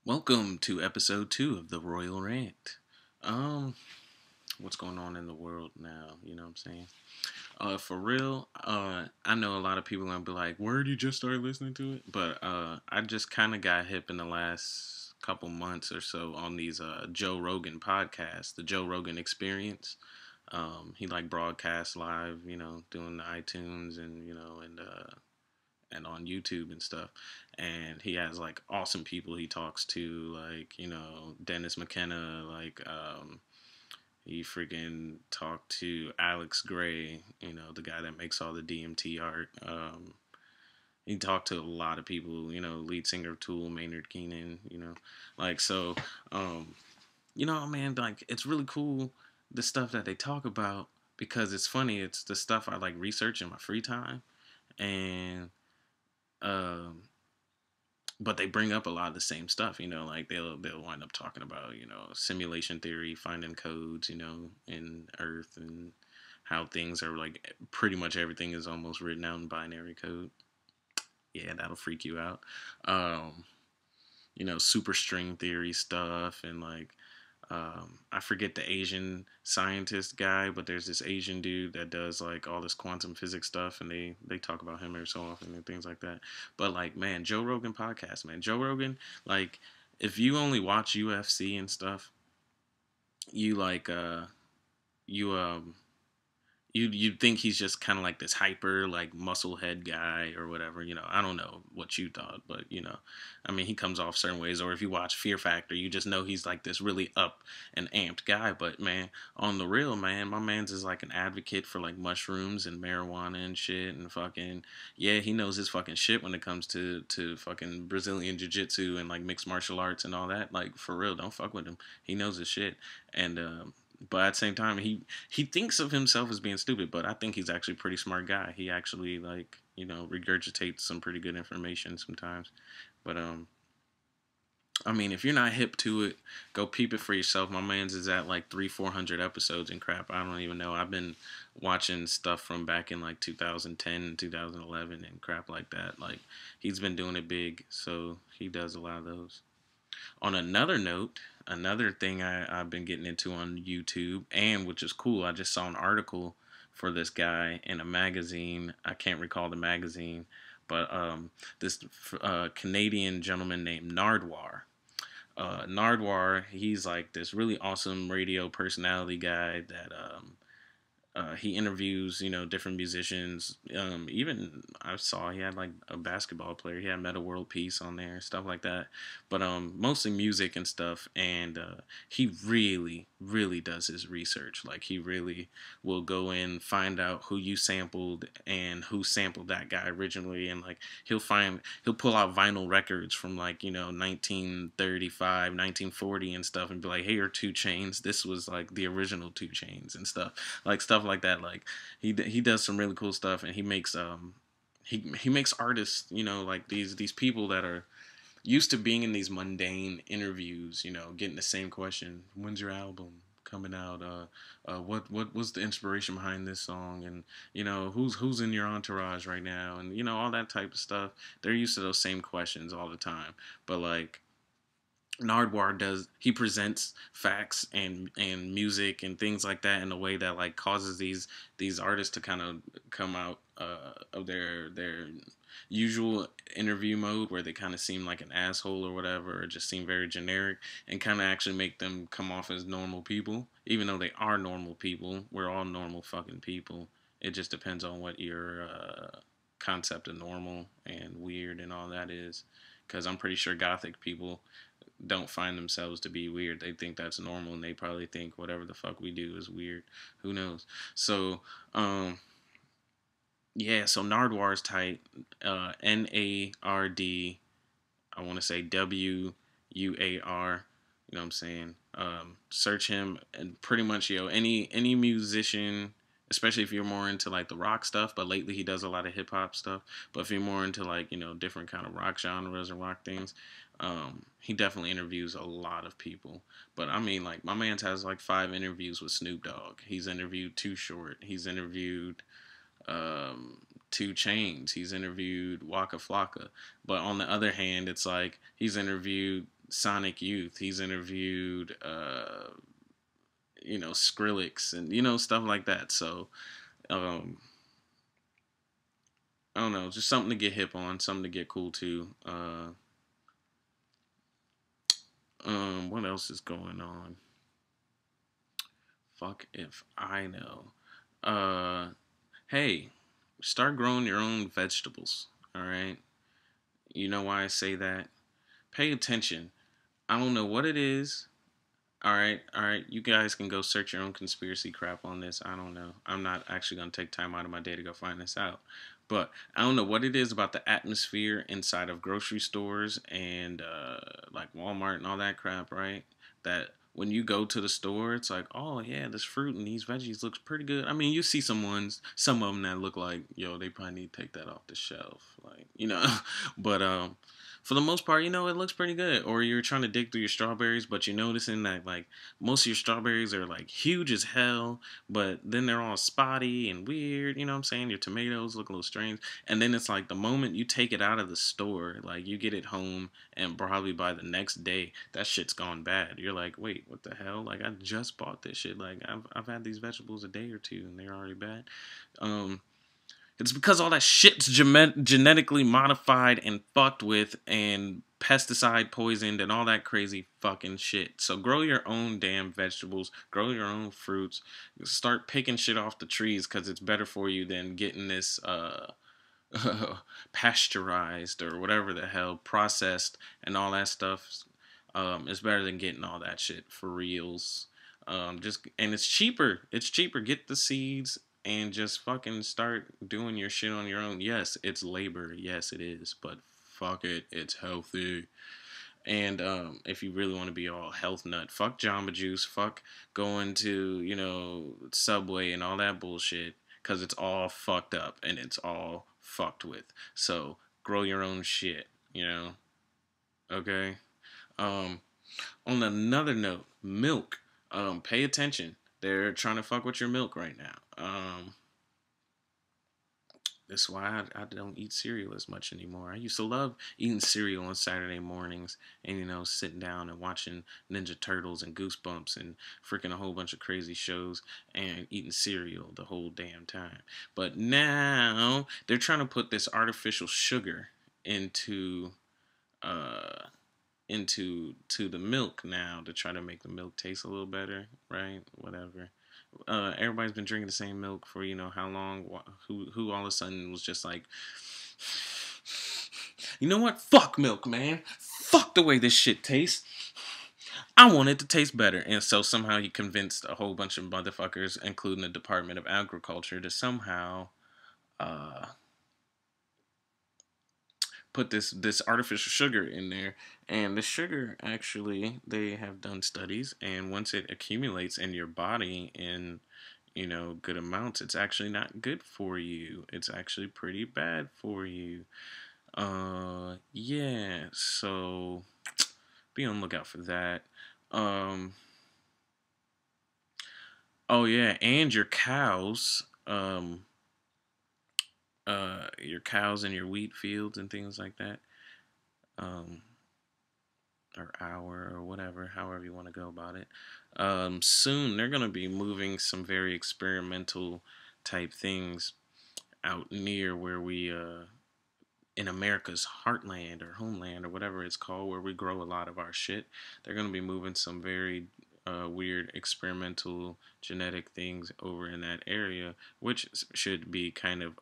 Welcome to episode 2 of the Royal Rant. Um, what's going on in the world now? You know what I'm saying? For real, I know a lot of people gonna be like, "Where did you just start listening to it?" But I just kind of got hip in the last couple months or so on these Joe Rogan podcasts, the Joe Rogan Experience. He like broadcasts live, doing the iTunes and on YouTube and stuff. And he has like awesome people he talks to, like Dennis McKenna, he freaking talked to Alex Gray, the guy that makes all the DMT art. He talked to a lot of people, lead singer of Tool, Maynard Keenan, like so. Um, man, like it's really cool the stuff that they talk about because it's funny. It's the stuff I like research in my free time, and um, but they bring up a lot of the same stuff, like they'll wind up talking about, simulation theory, finding codes, in Earth and how things are like pretty much everything is almost written out in binary code. Yeah, that'll freak you out. Um, super string theory stuff and like I forget the Asian scientist guy, but there's this Asian dude that does like all this quantum physics stuff, and they talk about him every so often and things like that. But like, man, Joe Rogan podcast, man, Joe Rogan, like, if you only watch UFC and stuff, you like you you'd think he's just kind of like this hyper like muscle head guy or whatever. I don't know what you thought, but I mean, he comes off certain ways. Or if you watch Fear Factor, you just know he's like this really up and amped guy. But man, on the real, man, my man's is like an advocate for like mushrooms and marijuana and shit and fucking, yeah, he knows his fucking shit when it comes to fucking Brazilian jiu-jitsu and like mixed martial arts and all that. Like, for real, don't fuck with him. He knows his shit. And but at the same time, he thinks of himself as being stupid, but I think he's actually a pretty smart guy. He actually like regurgitates some pretty good information sometimes. But I mean, if you're not hip to it, go peep it for yourself. My man's is at like 300-400 episodes and crap. I don't even know. I've been watching stuff from back in like 2010 and 2011 and crap like that. Like, he's been doing it big, so he does a lot of those. On another note, another thing I've been getting into on YouTube, and which is cool, I just saw an article for this guy in a magazine. I can't recall the magazine, but this Canadian gentleman named Nardwuar. Nardwuar, he's like this really awesome radio personality guy that he interviews, different musicians. Even I saw he had like a basketball player. He had Meta World Peace on there, stuff like that. But mostly music and stuff. And he really, really does his research. Like, he really will go in, find out who you sampled and who sampled that guy originally. And like he'll pull out vinyl records from like 1935, 1940 and stuff, and be like, "Hey, are 2 Chains? This was like the original 2 Chains and stuff." Like, stuff like that. Like, he does some really cool stuff, and he makes he makes artists, like these people that are used to being in these mundane interviews, getting the same question: when's your album coming out? What was the inspiration behind this song? And who's in your entourage right now? And all that type of stuff. They're used to those same questions all the time, but like, Nardwuar does, he presents facts and music and things like that in a way that like causes these artists to kind of come out of their usual interview mode where they kind of seem like an asshole or whatever, or just seem very generic, and kind of actually make them come off as normal people, even though they are normal people. We're all normal fucking people. It just depends on what your concept of normal and weird and all that is, because I'm pretty sure gothic people don't find themselves to be weird. They think that's normal, and they probably think whatever the fuck we do is weird. Who knows? So, yeah. So Nardwuar's tight. Nard. I want to say Wuar. You know what I'm saying? Search him, and pretty much any musician, especially if you're more into like the rock stuff. But lately he does a lot of hip hop stuff. But if you're more into like different kind of rock genres and rock things, he definitely interviews a lot of people. But I mean, like, my man's has like 5 interviews with Snoop Dogg. He's interviewed Too Short. He's interviewed um, 2 Chains. He's interviewed Waka Flocka. But on the other hand, it's like he's interviewed Sonic Youth. He's interviewed, Skrillex and stuff like that. So, um, I don't know, just something to get hip on, something to get cool to. What else is going on? Fuck if I know. Uh, hey, start growing your own vegetables. All right. You know why I say that? Pay attention. I don't know what it is. All right. You guys can go search your own conspiracy crap on this. I don't know. I'm not actually going to take time out of my day to go find this out. But I don't know what it is about the atmosphere inside of grocery stores and like Walmart and all that crap, right? That when you go to the store, it's like, oh yeah, this fruit and these veggies looks pretty good. I mean, you see some of them that look like, yo, they probably need to take that off the shelf, like but for the most part, it looks pretty good. Or you're trying to dig through your strawberries, but you're noticing that like most of your strawberries are like huge as hell, but then they're all spotty and weird. You know what I'm saying? Your tomatoes look a little strange. And then it's like the moment you take it out of the store, like you get it home, and probably by the next day, that shit's gone bad. You're like, wait, what the hell? Like I just bought this shit. Like I've had these vegetables a day or two, and they're already bad. Um, it's because all that shit's genetically modified and fucked with and pesticide poisoned and all that crazy fucking shit. So grow your own damn vegetables, grow your own fruits, start picking shit off the trees because it's better for you than getting this pasteurized or whatever the hell, processed and all that stuff. It's better than getting all that shit for reals. And it's cheaper. It's cheaper. Get the seeds and just fucking start doing your shit on your own. Yes, it's labor. Yes, it is. But fuck it, it's healthy. And if you really want to be all health nut, fuck Jamba Juice. Fuck going to Subway and all that bullshit because it's all fucked up and it's all fucked with. So grow your own shit. Okay. Um, on another note, milk. Pay attention. They're trying to fuck with your milk right now. That's why I don't eat cereal as much anymore. I used to love eating cereal on Saturday mornings and, sitting down and watching Ninja Turtles and Goosebumps and freaking a whole bunch of crazy shows and eating cereal the whole damn time. But now they're trying to put this artificial sugar into uh into the milk now to try to make the milk taste a little better, right? Whatever. Everybody's been drinking the same milk for how long? Who all of a sudden was just like, you know what? Fuck milk, man. Fuck the way this shit tastes. I want it to taste better. And so somehow he convinced a whole bunch of motherfuckers, including the Department of Agriculture, to somehow uh, put this artificial sugar in there. And the sugar, actually, they have done studies, and once it accumulates in your body in good amounts, it's actually not good for you. It's actually pretty bad for you. Yeah, so be on the lookout for that. um oh yeah, and your cows and your wheat fields and things like that, um or hour or whatever, however you want to go about it. Soon they're going to be moving some very experimental type things out near where we, in America's heartland or homeland or whatever it's called, where we grow a lot of our shit. They're going to be moving some very weird experimental genetic things over in that area, which should be kind of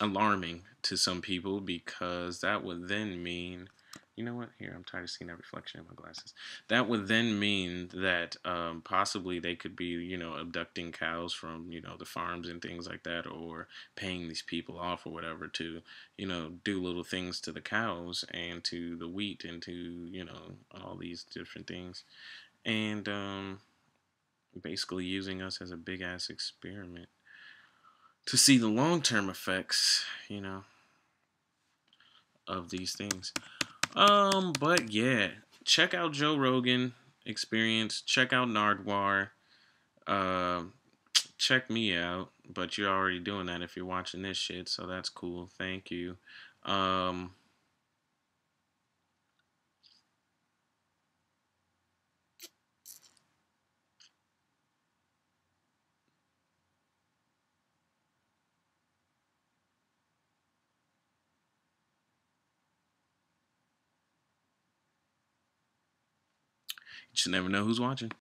alarming to some people because that would then mean, you know what? Here, I'm tired of seeing that reflection in my glasses. That would then mean that possibly they could be, abducting cows from, the farms and things like that, or paying these people off or whatever to, do little things to the cows and to the wheat and to, all these different things. And basically using us as a big ass experiment to see the long term effects, of these things. But yeah, check out Joe Rogan Experience. Check out Nardwuar. Uh, check me out. But you're already doing that if you're watching this shit, so that's cool. Thank you. Um, You should never know who's watching.